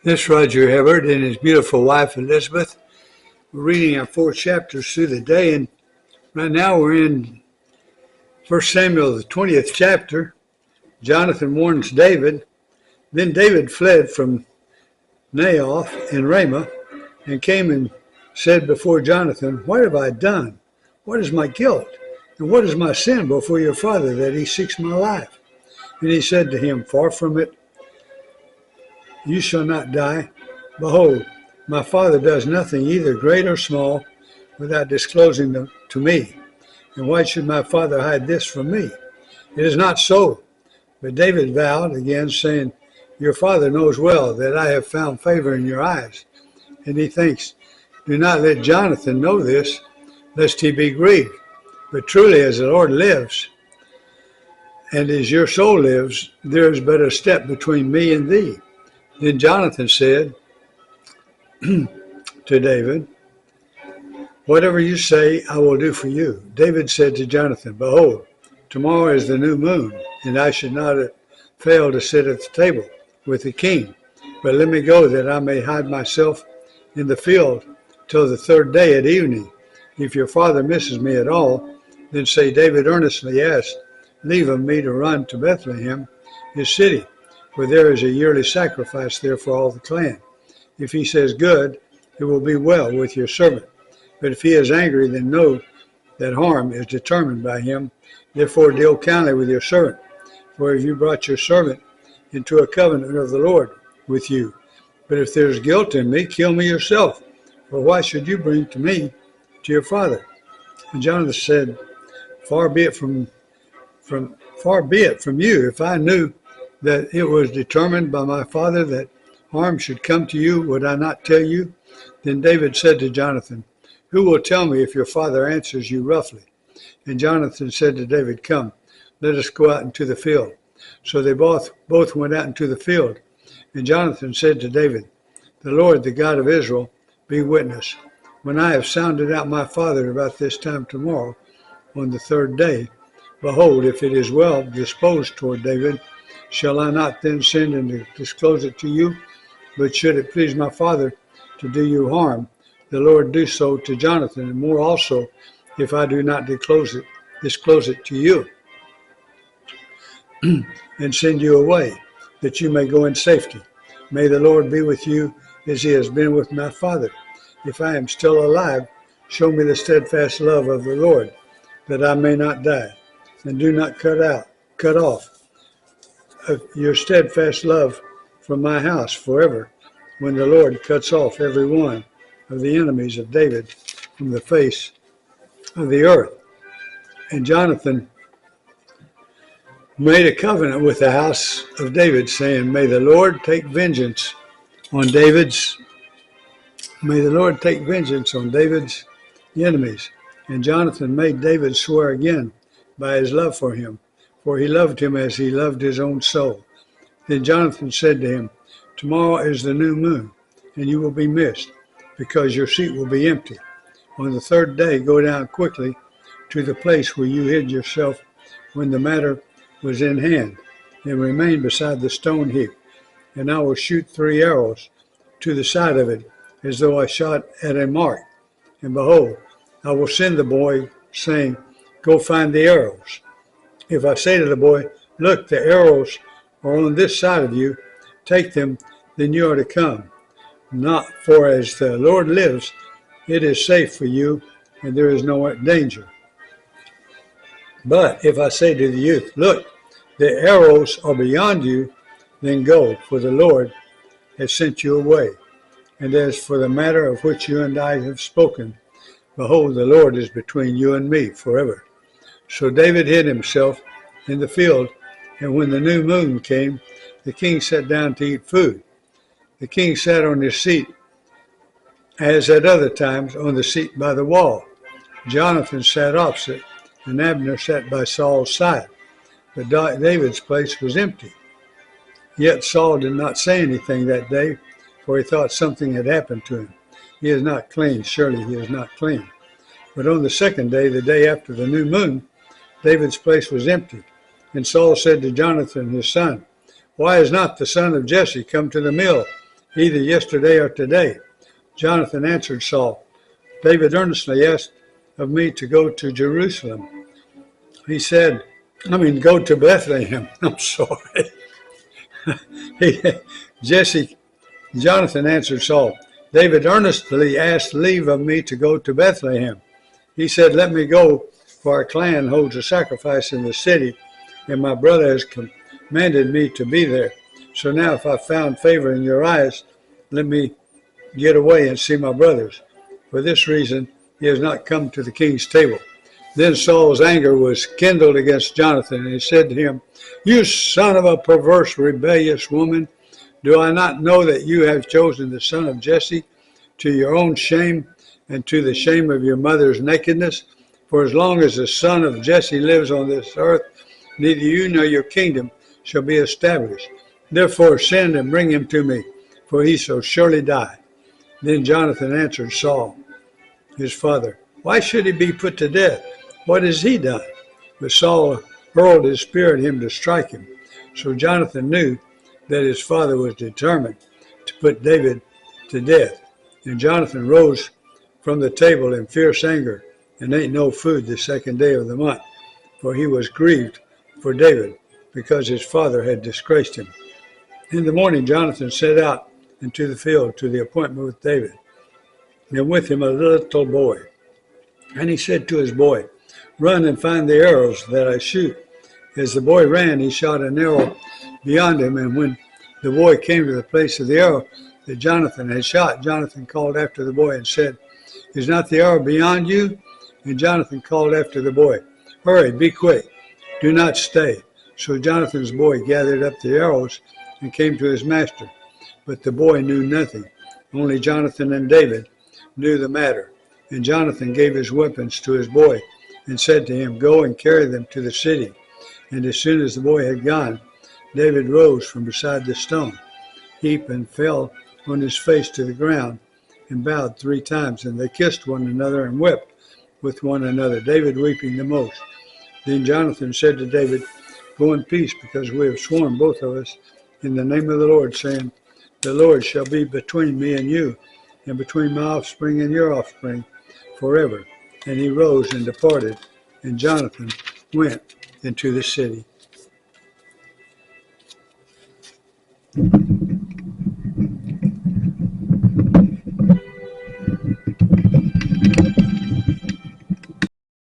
This Roger Hibbert and his beautiful wife Elizabeth. We're reading our 4 chapters through the day, and right now we're in 1 Samuel, the 20th chapter. Jonathan warns David. Then David fled from Naioth in Ramah and came and said before Jonathan, "What have I done? What is my guilt? And what is my sin before your father that he seeks my life?" And he said to him, "Far from it, you shall not die. Behold, my father does nothing, either great or small, without disclosing them to me. And why should my father hide this from me? It is not so." But David vowed again, saying, "Your father knows well that I have found favor in your eyes." And he thinks, "Do not let Jonathan know this, lest he be grieved. But truly as the Lord lives, and as your soul lives, there is but a step between me and thee." Then Jonathan said to David, "Whatever you say, I will do for you." David said to Jonathan, "Behold, tomorrow is the new moon, and I should not fail to sit at the table with the king. But let me go that I may hide myself in the field till the 3rd day at evening. If your father misses me at all, then say, David earnestly asked leave of me to run to Bethlehem, his city, for there is a yearly sacrifice there for all the clan. If he says good, it will be well with your servant. But if he is angry, then know that harm is determined by him. Therefore deal kindly with your servant. For if you brought your servant into a covenant of the Lord with you. But if there is guilt in me, kill me yourself. For why should you bring to me to your father?" And Jonathan said, Far be it from you. If I knew that it was determined by my father that harm should come to you, would I not tell you?" Then David said to Jonathan, "Who will tell me if your father answers you roughly?" And Jonathan said to David, "Come, let us go out into the field." So they both went out into the field. And Jonathan said to David, "The Lord, the God of Israel, be witness. When I have sounded out my father about this time tomorrow, on the 3rd day, behold, if it is well disposed toward David, shall I not then send and disclose it to you? But should it please my father to do you harm, the Lord do so to Jonathan, and more also, if I do not disclose it to you, and send you away, that you may go in safety. May the Lord be with you as he has been with my father. If I am still alive, show me the steadfast love of the Lord, that I may not die. And do not cut off your steadfast love from my house forever, when the Lord cuts off every one of the enemies of David from the face of the earth." And Jonathan made a covenant with the house of David, saying, May the Lord take vengeance on David's enemies. And Jonathan made David swear again by his love for him, for he loved him as he loved his own soul. Then Jonathan said to him, "Tomorrow is the new moon, and you will be missed, because your seat will be empty. On the 3rd day, go down quickly to the place where you hid yourself when the matter was in hand, and remain beside the stone heap. And I will shoot 3 arrows to the side of it, as though I shot at a mark. And behold, I will send the boy, saying, Go find the arrows. If I say to the boy, Look, the arrows are on this side of you, take them, then you are to come. Not for as the Lord lives, it is safe for you, and there is no danger. But if I say to the youth, Look, the arrows are beyond you, then go, for the Lord has sent you away. And as for the matter of which you and I have spoken, behold, the Lord is between you and me forever." So David hid himself in the field, and when the new moon came, the king sat down to eat food. The king sat on his seat, as at other times, on the seat by the wall. Jonathan sat opposite, and Abner sat by Saul's side. But David's place was empty. Yet Saul did not say anything that day, for he thought something had happened to him. He is not clean, surely he is not clean. But on the 2nd day, the day after the new moon, David's place was empty. And Saul said to Jonathan his son, Why has not the son of Jesse come to the mill either yesterday or today? Jonathan answered Saul, David earnestly asked of me to go to Jerusalem. Go to Bethlehem. I'm sorry. Jonathan answered Saul, David earnestly asked leave of me to go to Bethlehem. He said, let me go, for our clan holds a sacrifice in the city, and my brother has commanded me to be there. So now if I found favor in your eyes, let me get away and see my brothers. For this reason, he has not come to the king's table. Then Saul's anger was kindled against Jonathan, and he said to him, You son of a perverse, rebellious woman, do I not know that you have chosen the son of Jesse to your own shame and to the shame of your mother's nakedness? For as long as the son of Jesse lives on this earth, neither you nor your kingdom shall be established. Therefore send and bring him to me, for he shall surely die. Then Jonathan answered Saul, his father, Why should he be put to death? What has he done? But Saul hurled his spear at him to strike him. So Jonathan knew that his father was determined to put David to death. And Jonathan rose from the table in fierce anger and ate no food the second day of the month, for he was grieved for David, because his father had disgraced him. In the morning Jonathan set out into the field to the appointment with David, and with him a little boy. And he said to his boy, Run and find the arrows that I shoot. As the boy ran, he shot an arrow beyond him, and when the boy came to the place of the arrow that Jonathan had shot, Jonathan called after the boy and said, Is not the arrow beyond you? And Jonathan called after the boy, Hurry, be quick, do not stay. So Jonathan's boy gathered up the arrows and came to his master. But the boy knew nothing. Only Jonathan and David knew the matter. And Jonathan gave his weapons to his boy and said to him, Go and carry them to the city. And as soon as the boy had gone, David rose from beside the stone heap and fell on his face to the ground and bowed 3 times. And they kissed one another and wept with one another, David weeping the most. Then Jonathan said to David, Go in peace, because we have sworn, both of us, in the name of the Lord, saying, The Lord shall be between me and you, and between my offspring and your offspring forever. And he rose and departed, and Jonathan went into the city.